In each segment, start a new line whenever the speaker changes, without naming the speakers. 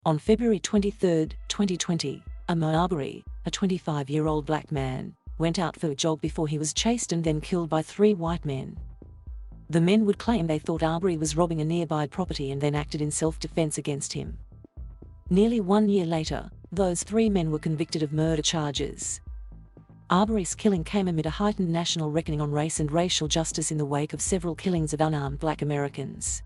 On February 23, 2020, Ahmaud Arbery, a 25-year-old black man, went out for a jog before he was chased and then killed by 3 white men. The men would claim they thought Arbery was robbing a nearby property and then acted in self-defense against him. Nearly 1 year later, those 3 men were convicted of murder charges. Arbery's killing came amid a heightened national reckoning on race and racial justice in the wake of several killings of unarmed Black Americans.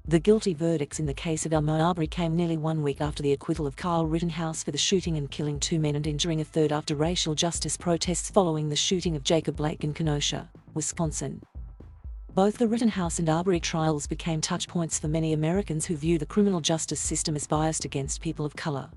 The guilty verdicts in the case of Ahmaud Arbery came nearly 1 week after the acquittal of Kyle Rittenhouse for the shooting and killing 2 men and injuring a third after racial justice protests following the shooting of Jacob Blake in Kenosha, Wisconsin. Both the Rittenhouse and Arbery trials became touchpoints for many Americans who view the criminal justice system as biased against people of color.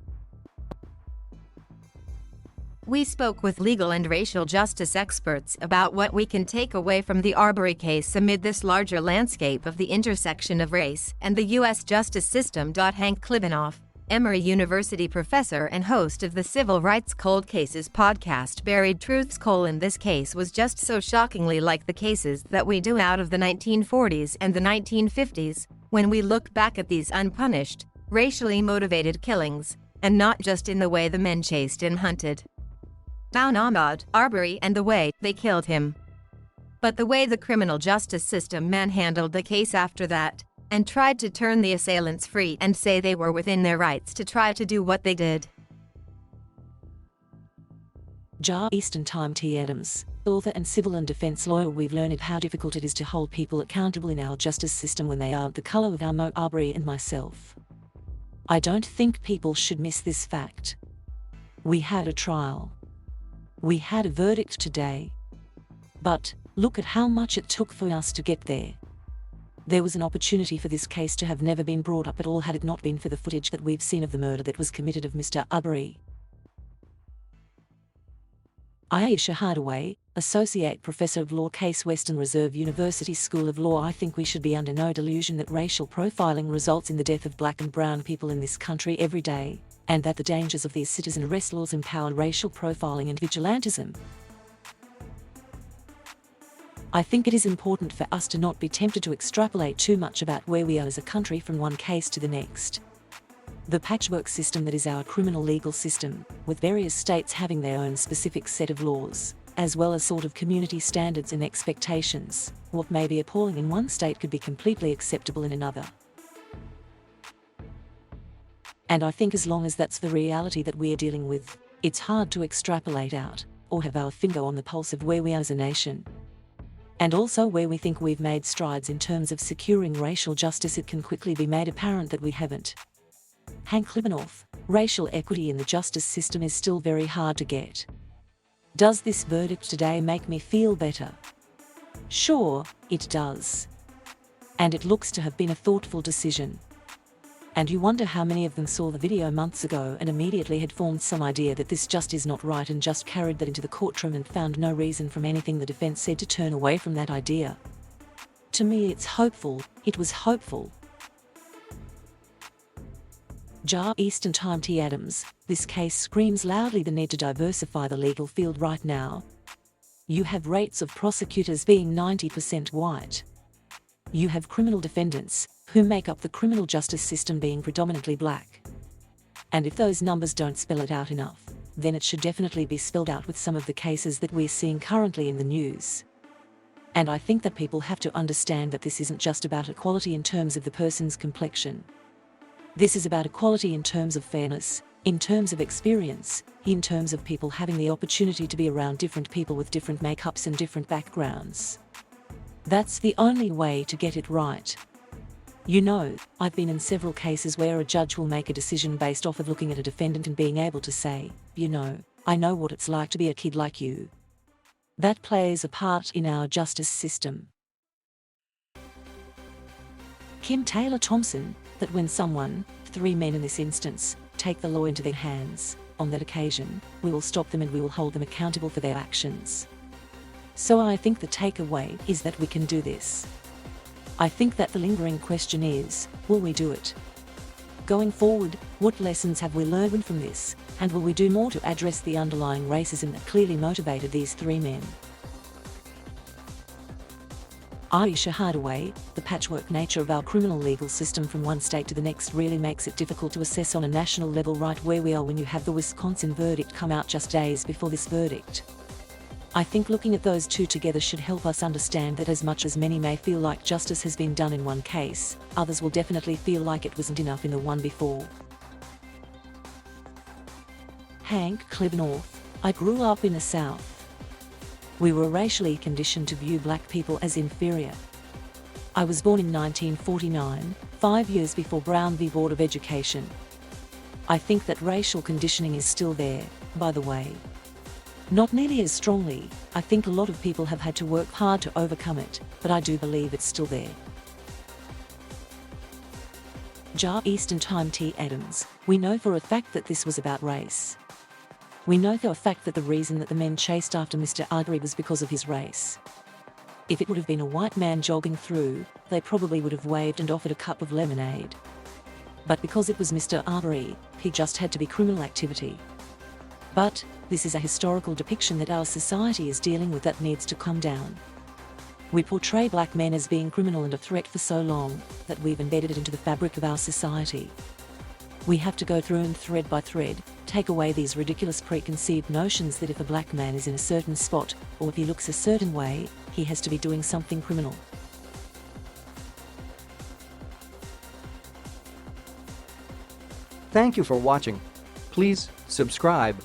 We spoke with legal and racial justice experts about what we can take away from the Arbery case amid this larger landscape of the intersection of race and the U.S. justice system. Hank Klibanoff, Emory University professor and host of the Civil Rights Cold Cases podcast Buried Truths: This case was just so shockingly like the cases that we do out of the 1940s and the 1950s, when we look back at these unpunished, racially motivated killings, and not just in the way the men chased and hunted down Ahmaud Arbery and the way they killed him, but the way the criminal justice system manhandled the case after that, and tried to turn the assailants free and say they were within their rights to try to do what they did.
Eastern Time T. Adams, author and civil and defense lawyer. We've learned how difficult it is to hold people accountable in our justice system when they aren't the color of Ahmaud Arbery and myself. I don't think people should miss this fact. We had a trial. We had a verdict today. But look at how much it took for us to get there. There was an opportunity for this case to have never been brought up at all had it not been for the footage that we've seen of the murder that was committed of Mr. Arbery. Aisha Hardaway, Associate Professor of Law, Case Western Reserve University School of Law. I think we should be under no delusion that racial profiling results in the death of black and brown people in this country every day, and that the dangers of these citizen arrest laws empower racial profiling and vigilantism. I think it is important for us to not be tempted to extrapolate too much about where we are as a country from one case to the next. The patchwork system that is our criminal legal system, with various states having their own specific set of laws, as well as sort of community standards and expectations, what may be appalling in one state could be completely acceptable in another. And I think as long as that's the reality that we're dealing with, it's hard to extrapolate out, or have our finger on the pulse of where we are as a nation. And also where we think we've made strides in terms of securing racial justice, it can quickly be made apparent that we haven't. Hank Klibanoff, racial equity in the justice system is still very hard to get. Does this verdict today make me feel better? Sure, it does. And it looks to have been a thoughtful decision. And you wonder how many of them saw the video months ago and immediately had formed some idea that this just is not right and just carried that into the courtroom and found no reason from anything the defense said to turn away from that idea. To me, it's hopeful. It was hopeful. Eastern Time T. Adams, this case screams loudly the need to diversify the legal field right now. You have rates of prosecutors being 90% white. You have criminal defendants, who make up the criminal justice system, being predominantly black. And if those numbers don't spell it out enough, then it should definitely be spelled out with some of the cases that we're seeing currently in the news. And I think that people have to understand that this isn't just about equality in terms of the person's complexion. This is about equality in terms of fairness, in terms of experience, in terms of people having the opportunity to be around different people with different makeups and different backgrounds. That's the only way to get it right. You know, I've been in several cases where a judge will make a decision based off of looking at a defendant and being able to say, you know, I know what it's like to be a kid like you. That plays a part in our justice system. Kim Taylor Thompson, that when someone, 3 men in this instance, take the law into their hands, on that occasion, we will stop them and we will hold them accountable for their actions. So I think the takeaway is that we can do this. I think that the lingering question is, will we do it? Going forward, what lessons have we learned from this, and will we do more to address the underlying racism that clearly motivated these 3 men? Aisha Hardaway, the patchwork nature of our criminal legal system from one state to the next really makes it difficult to assess on a national level right where we are when you have the Wisconsin verdict come out just days before this verdict. I think looking at those two together should help us understand that as much as many may feel like justice has been done in one case, others will definitely feel like it wasn't enough in the one before. Hank Klebnorth. I grew up in the South. We were racially conditioned to view black people as inferior. I was born in 1949, 5 years before Brown v. Board of Education. I think that racial conditioning is still there, by the way. Not nearly as strongly. I think a lot of people have had to work hard to overcome it, but I do believe it's still there. Jar Eastern Time T. Adams. We know for a fact that this was about race. We know for a fact that the reason that the men chased after Mr. Arbery was because of his race. If it would have been a white man jogging through, they probably would have waved and offered a cup of lemonade. But because it was Mr. Arbery, he just had to be criminal activity. But this is a historical depiction that our society is dealing with that needs to calm down. We portray black men as being criminal and a threat for so long that we've embedded it into the fabric of our society. We have to go through and thread by thread, take away these ridiculous preconceived notions that if a black man is in a certain spot, or if he looks a certain way, he has to be doing something criminal.
Thank you for watching. Please subscribe.